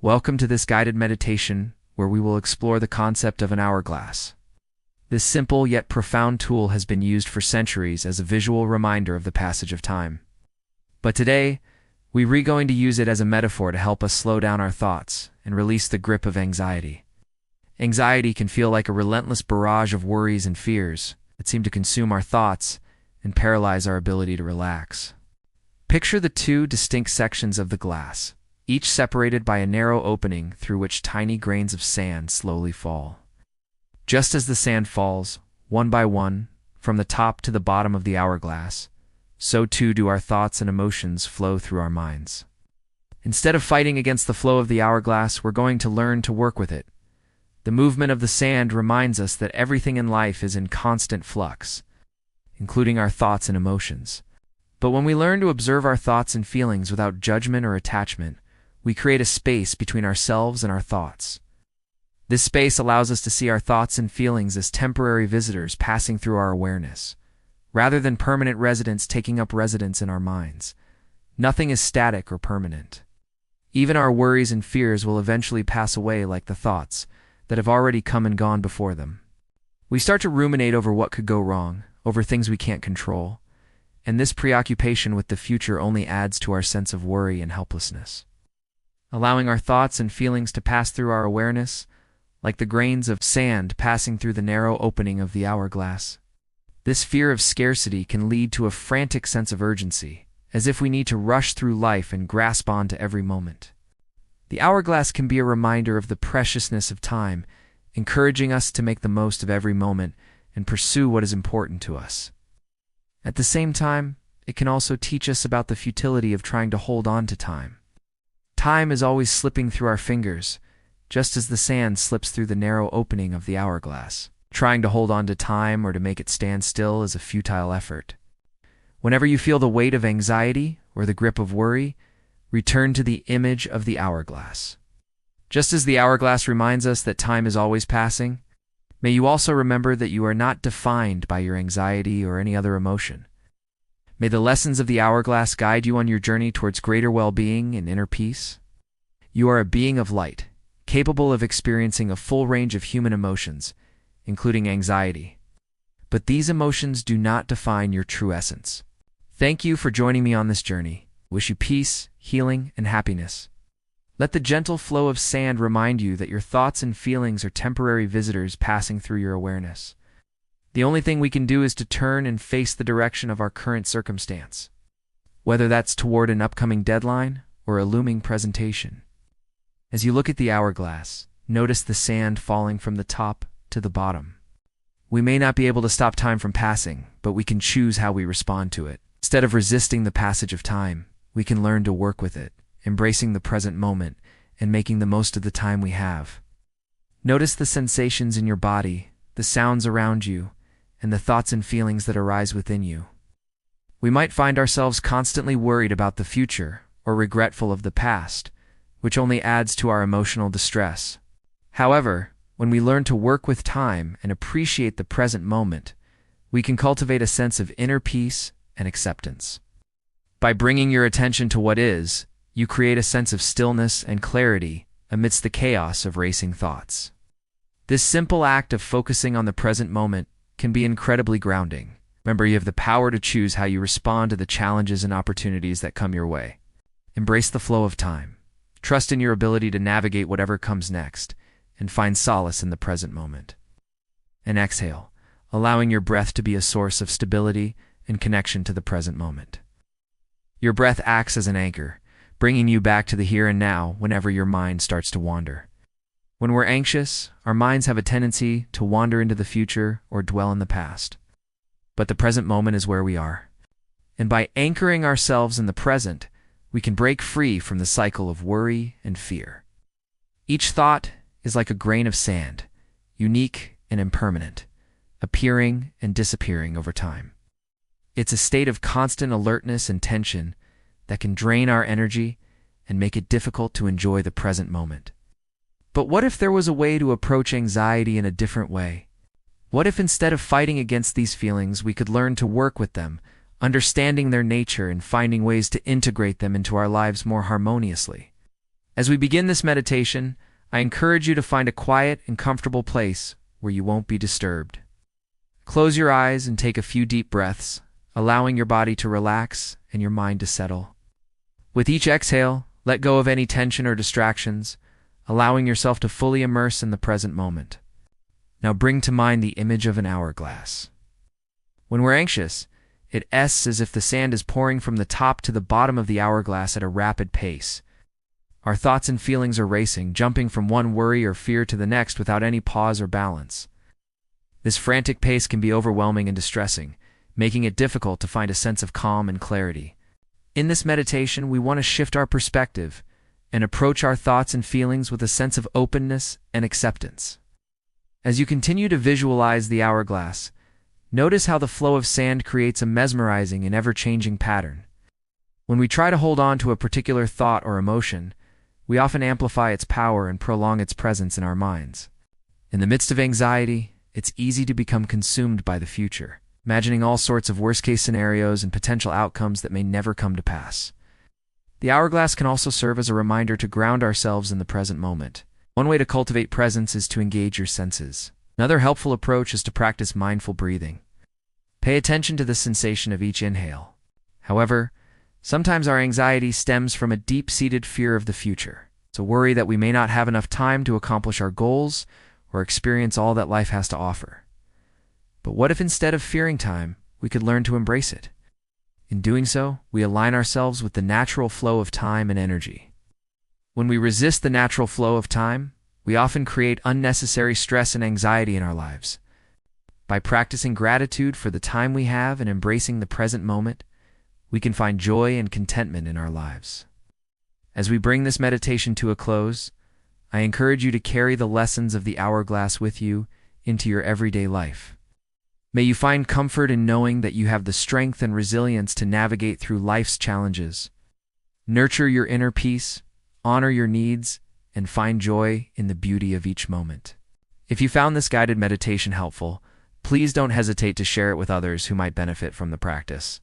Welcome to this guided meditation where we will explore the concept of an hourglass. This simple yet profound tool has been used for centuries as a visual reminder of the passage of time. But today, we're going to use it as a metaphor to help us slow down our thoughts and release the grip of anxiety. Anxiety can feel like a relentless barrage of worries and fears that seem to consume our thoughts and paralyze our ability to relax. Picture the two distinct sections of the glass, each separated by a narrow opening through which tiny grains of sand slowly fall. Just as the sand falls, one by one, from the top to the bottom of the hourglass, so too do our thoughts and emotions flow through our minds. Instead of fighting against the flow of the hourglass, we're going to learn to work with it. The movement of the sand reminds us that everything in life is in constant flux, including our thoughts and emotions. But when we learn to observe our thoughts and feelings without judgment or attachment, we create a space between ourselves and our thoughts. This space allows us to see our thoughts and feelings as temporary visitors passing through our awareness, rather than permanent residents taking up residence in our minds. Nothing is static or permanent. Even our worries and fears will eventually pass away like the thoughts that have already come and gone before them. We start to ruminate over what could go wrong, over things we can't control, and this preoccupation with the future only adds to our sense of worry and helplessness. Allowing our thoughts and feelings to pass through our awareness, like the grains of sand passing through the narrow opening of the hourglass. This fear of scarcity can lead to a frantic sense of urgency, as if we need to rush through life and grasp on to every moment. The hourglass can be a reminder of the preciousness of time, encouraging us to make the most of every moment and pursue what is important to us. At the same time, it can also teach us about the futility of trying to hold on to time. Time is always slipping through our fingers, just as the sand slips through the narrow opening of the hourglass. Trying to hold on to time or to make it stand still is a futile effort. Whenever you feel the weight of anxiety or the grip of worry, return to the image of the hourglass. Just as the hourglass reminds us that time is always passing, may you also remember that you are not defined by your anxiety or any other emotion. May the lessons of the hourglass guide you on your journey towards greater well-being and inner peace. You are a being of light, capable of experiencing a full range of human emotions, including anxiety. But these emotions do not define your true essence. Thank you for joining me on this journey. Wish you peace, healing, and happiness. Let the gentle flow of sand remind you that your thoughts and feelings are temporary visitors passing through your awareness. The only thing we can do is to turn and face the direction of our current circumstance, whether that's toward an upcoming deadline or a looming presentation. As you look at the hourglass, notice the sand falling from the top to the bottom. We may not be able to stop time from passing, but we can choose how we respond to it. Instead of resisting the passage of time, we can learn to work with it, embracing the present moment and making the most of the time we have. Notice the sensations in your body, the sounds around you, and the thoughts and feelings that arise within you. We might find ourselves constantly worried about the future or regretful of the past, which only adds to our emotional distress. However, when we learn to work with time and appreciate the present moment, we can cultivate a sense of inner peace and acceptance. By bringing your attention to what is, you create a sense of stillness and clarity amidst the chaos of racing thoughts. This simple act of focusing on the present moment can be incredibly grounding. Remember, you have the power to choose how you respond to the challenges and opportunities that come your way. Embrace the flow of time. Trust in your ability to navigate whatever comes next, and find solace in the present moment. And exhale, allowing your breath to be a source of stability and connection to the present moment. Your breath acts as an anchor, bringing you back to the here and now whenever your mind starts to wander. When we're anxious, our minds have a tendency to wander into the future or dwell in the past. But the present moment is where we are. And by anchoring ourselves in the present, we can break free from the cycle of worry and fear. Each thought is like a grain of sand, unique and impermanent, appearing and disappearing over time. It's a state of constant alertness and tension that can drain our energy and make it difficult to enjoy the present moment. But what if there was a way to approach anxiety in a different way? What if instead of fighting against these feelings, we could learn to work with them, understanding their nature and finding ways to integrate them into our lives more harmoniously? As we begin this meditation, I encourage you to find a quiet and comfortable place where you won't be disturbed. Close your eyes and take a few deep breaths, allowing your body to relax and your mind to settle. With each exhale, let go of any tension or distractions, allowing yourself to fully immerse in the present moment. Now bring to mind the image of an hourglass. When we're anxious, it's as if the sand is pouring from the top to the bottom of the hourglass at a rapid pace. Our thoughts and feelings are racing, jumping from one worry or fear to the next without any pause or balance. This frantic pace can be overwhelming and distressing, making it difficult to find a sense of calm and clarity. In this meditation, we want to shift our perspective and approach our thoughts and feelings with a sense of openness and acceptance. As you continue to visualize the hourglass, notice how the flow of sand creates a mesmerizing and ever-changing pattern. When we try to hold on to a particular thought or emotion, we often amplify its power and prolong its presence in our minds. In the midst of anxiety, it's easy to become consumed by the future, imagining all sorts of worst-case scenarios and potential outcomes that may never come to pass. The hourglass can also serve as a reminder to ground ourselves in the present moment. One way to cultivate presence is to engage your senses. Another helpful approach is to practice mindful breathing. Pay attention to the sensation of each inhale. However, sometimes our anxiety stems from a deep-seated fear of the future. It's a worry that we may not have enough time to accomplish our goals or experience all that life has to offer. But what if instead of fearing time, we could learn to embrace it? In doing so, we align ourselves with the natural flow of time and energy. When we resist the natural flow of time, we often create unnecessary stress and anxiety in our lives. By practicing gratitude for the time we have and embracing the present moment, we can find joy and contentment in our lives. As we bring this meditation to a close, I encourage you to carry the lessons of the hourglass with you into your everyday life. May you find comfort in knowing that you have the strength and resilience to navigate through life's challenges. Nurture your inner peace, honor your needs, and find joy in the beauty of each moment. If you found this guided meditation helpful, please don't hesitate to share it with others who might benefit from the practice.